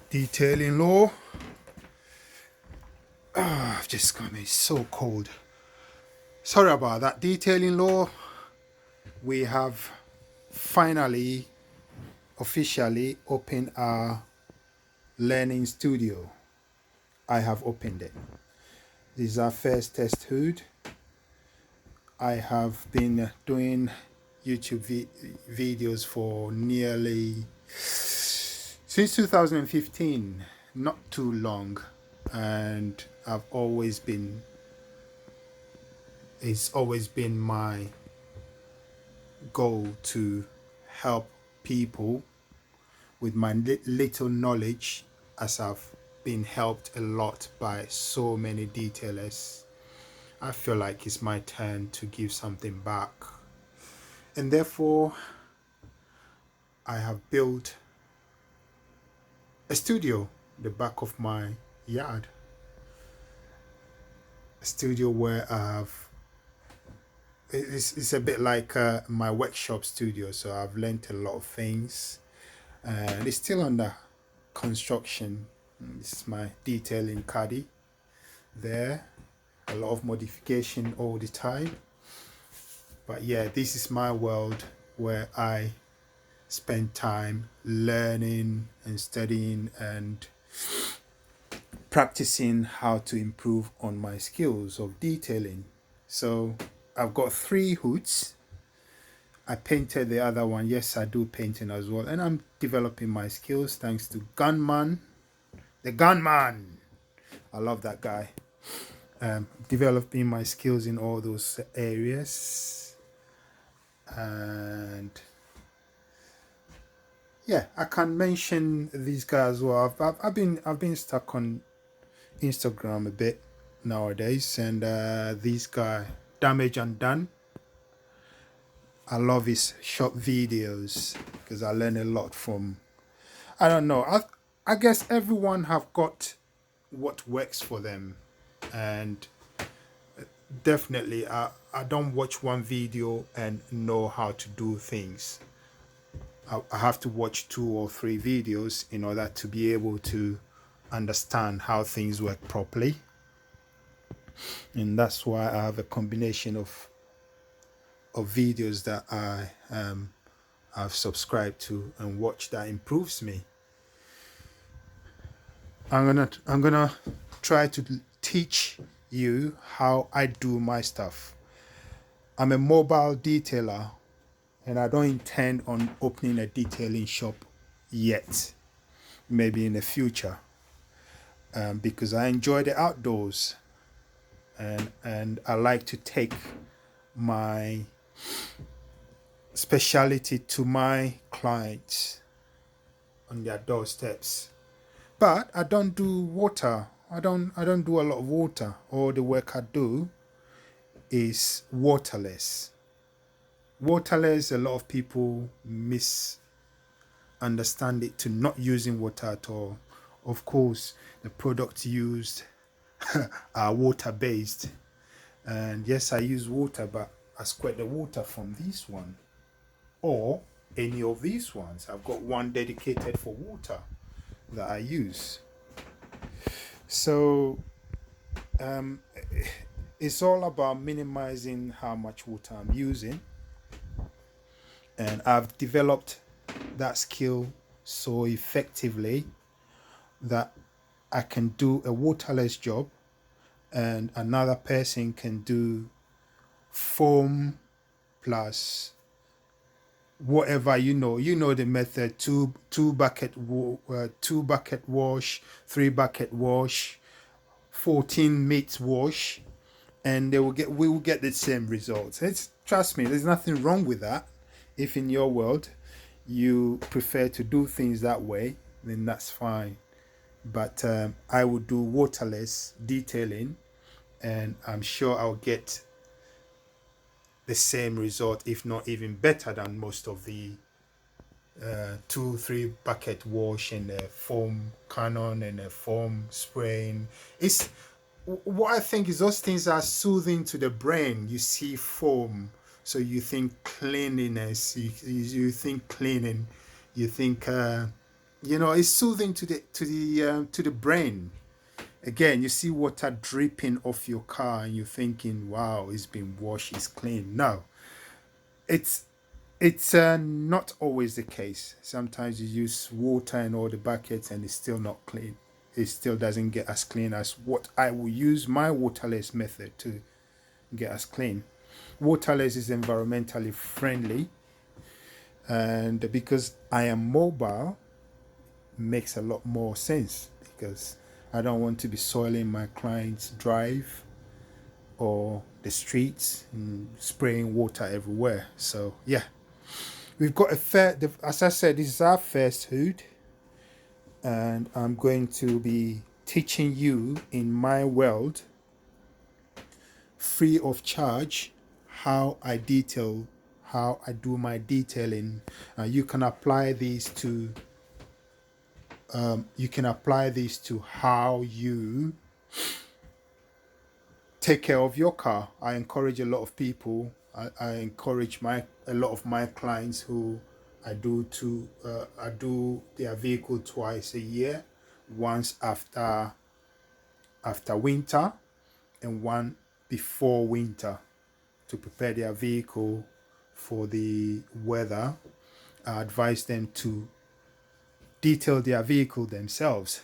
Detailing law. I've just got me so cold. Sorry about that. Detailing law. We have finally officially opened our learning studio. I have opened it. This is our first test hood. I have been doing YouTube videos for nearly since 2015, not too long, and it's always been my goal to help people with my little knowledge, as I've been helped a lot by so many detailers. I feel like it's my turn to give something back. And therefore, I have built a studio the back of my yard. A studio where it's a bit like my workshop studio. So I've learned a lot of things. And it's still under construction. This is my detailing caddy there. A lot of modification all the time. But yeah, this is my world where I spend time learning and studying and practicing how to improve on my skills of detailing. So I've got 3 hoods. I painted the other one. Yes, I do painting as well. And I'm developing my skills thanks to Gunman. The Gunman. I love that guy. Developing my skills in all those areas. And yeah, I can mention these guys as well. I've been stuck on Instagram a bit nowadays, and this guy Damage Undone. I love his short videos because I learn a lot from. I don't know. I guess everyone have got what works for them, and definitely I don't watch one video and know how to do things. I have to watch 2 or 3 videos in order to be able to understand how things work properly. And that's why I have a combination of videos that I've subscribed to and watch that improves me. I'm gonna try to teach you how I do my stuff. I'm a mobile detailer, and I don't intend on opening a detailing shop yet. Maybe in the future, because I enjoy the outdoors, and I like to take my speciality to my clients on their doorsteps. But I don't do water. I don't do a lot of water. All the work I do is waterless. Waterless, a lot of people misunderstand it to not using water at all. Of course, the products used are water based. And yes, I use water, but I squirt the water from this one or any of these ones. I've got one dedicated for water that I use. So um, it's all about minimizing how much water I'm using. And I've developed that skill so effectively that I can do a waterless job and another person can do foam plus whatever, you know the method: two bucket 2 bucket wash, 3 bucket wash, 14 meats wash, and we will get the same results. It's, trust me, there's nothing wrong with that. If in your world you prefer to do things that way, then that's fine. But I will do waterless detailing, and I'm sure I'll get the same result, if not even better than most of the 2 3 bucket wash and a foam cannon and a foam spraying. It's what I think is those things are soothing to the brain. You see foam, so you think cleanliness, you think cleaning, you think you know, it's soothing to the brain. Again, you see water dripping off your car and you're thinking, wow, it's been washed, it's clean. No, it's not always the case. Sometimes you use water in all the buckets and it's still not clean. It still doesn't get as clean as what I will use my waterless method to get as clean. Waterless is environmentally friendly, and because I am mobile, makes a lot more sense because I don't want to be soiling my client's drive or the streets and spraying water everywhere. So yeah, we've got as I said, this is our first hood, and I'm going to be teaching you in my world free of charge how I do my detailing. You can apply these to how you take care of your car. I encourage a lot of people. I encourage a lot of my clients who I do their vehicle twice a year, once after winter and one before winter, to prepare their vehicle for the weather. I advise them to detail their vehicle themselves,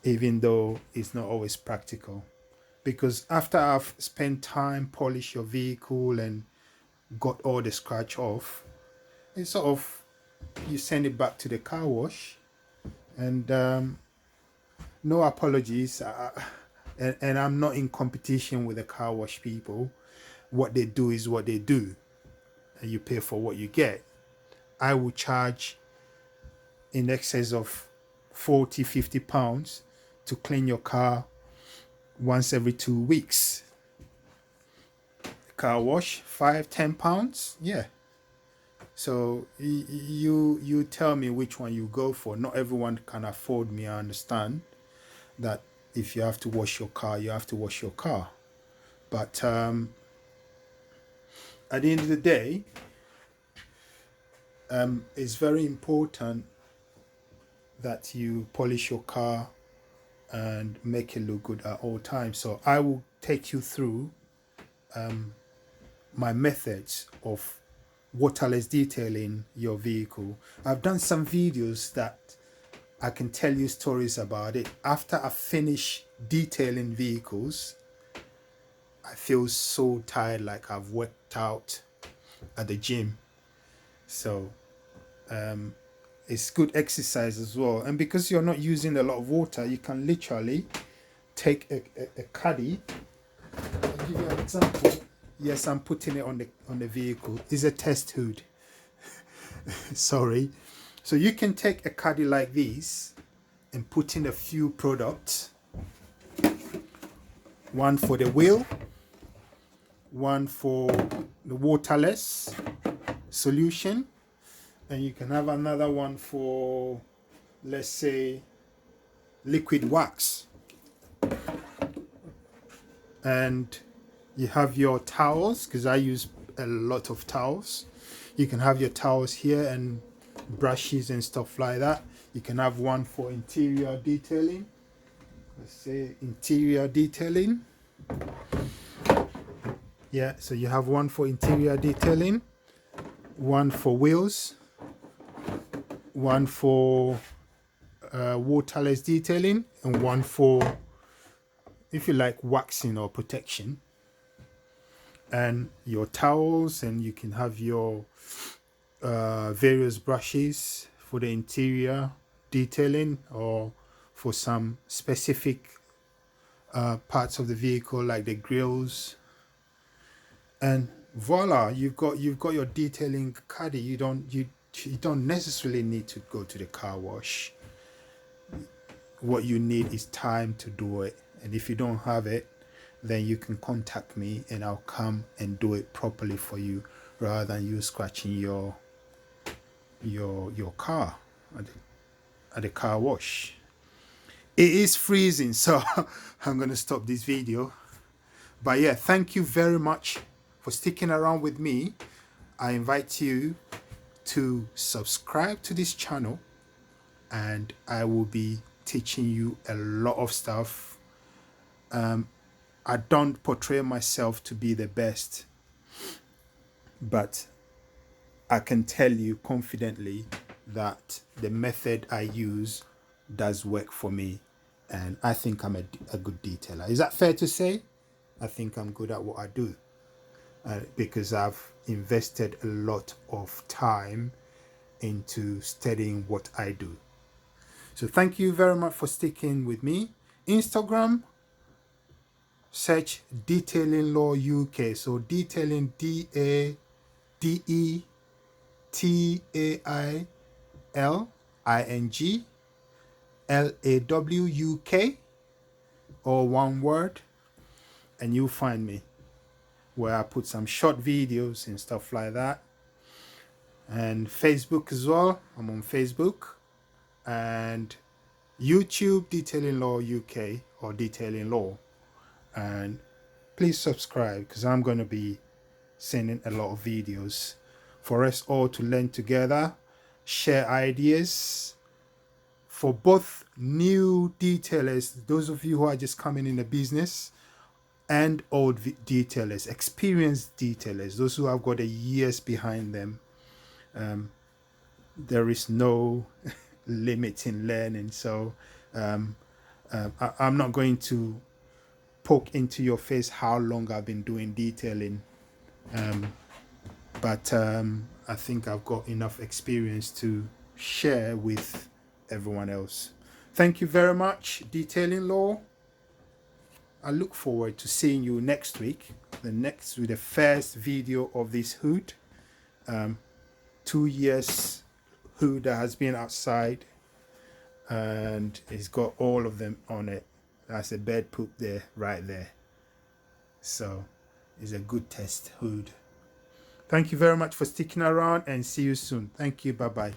even though it's not always practical. Because after I've spent time polish your vehicle and got all the scratch off, it's sort of, you send it back to the car wash, and no apologies. And I'm not in competition with the car wash people. What they do is what they do, and you pay for what you get. I will charge in excess of 40-50 pounds to clean your car once every 2 weeks. Car wash, 5-10 pounds. Yeah. So you tell me which one you go for. Not everyone can afford me. I understand that if you have to wash your car, you have to wash your car. But at the end of the day, it's very important that you polish your car and make it look good at all times. So I will take you through my methods of waterless detailing your vehicle. I've done some videos that I can tell you stories about it. After I finish detailing vehicles, I feel so tired, like I've worked out at the gym. So it's good exercise as well. And because you're not using a lot of water, you can literally take a caddy. I'll give you an example. Yes, I'm putting it on the vehicle. It's a test hood. Sorry. So you can take a caddy like this and put in a few products. One for the wheel, one for the waterless solution, and you can have another one for, let's say, liquid wax. And you have your towels, because I use a lot of towels. You can have your towels here and brushes and stuff like that. You can have one for interior detailing. Let's say interior detailing. Yeah, so you have one for interior detailing, one for wheels, one for waterless detailing, and one for, if you like, waxing or protection. And your towels, and you can have your various brushes for the interior detailing or for some specific parts of the vehicle, like the grills. And voila, you've got your detailing caddy. You don't necessarily need to go to the car wash. What you need is time to do it, and if you don't have it, then you can contact me and I'll come and do it properly for you, rather than you scratching your car at the car wash. It is freezing, so I'm going to stop this video. But yeah, thank you very much for sticking around with me. I invite you to subscribe to this channel, and I will be teaching you a lot of stuff. I don't portray myself to be the best, but I can tell you confidently that the method I use does work for me, and I think I'm a good detailer. Is that fair to say? I think I'm good at what I do, because I've invested a lot of time into studying what I do. So thank you very much for sticking with me. Instagram, search Detailing Law UK. So detailing, DADETAILING LAWUK, or one word, and you'll find me, where I put some short videos and stuff like that. And Facebook as well. I'm on Facebook. And YouTube, Detailing Law UK, or Detailing Law. And please subscribe, because I'm going to be sending a lot of videos for us all to learn together, share ideas for both new detailers, those of you who are just coming in the business, and old detailers, experienced detailers, those who have got the years behind them. There is no limit in learning. So I'm not going to poke into your face how long I've been doing detailing, but I think I've got enough experience to share with everyone else. Thank you very much, Detailing Law. I look forward to seeing you next week, with the first video of this hood. 2 years hood that has been outside, and it's got all of them on it. That's a bird poop there, right there. So it's a good test hood. Thank you very much for sticking around, and see you soon. Thank you. Bye bye.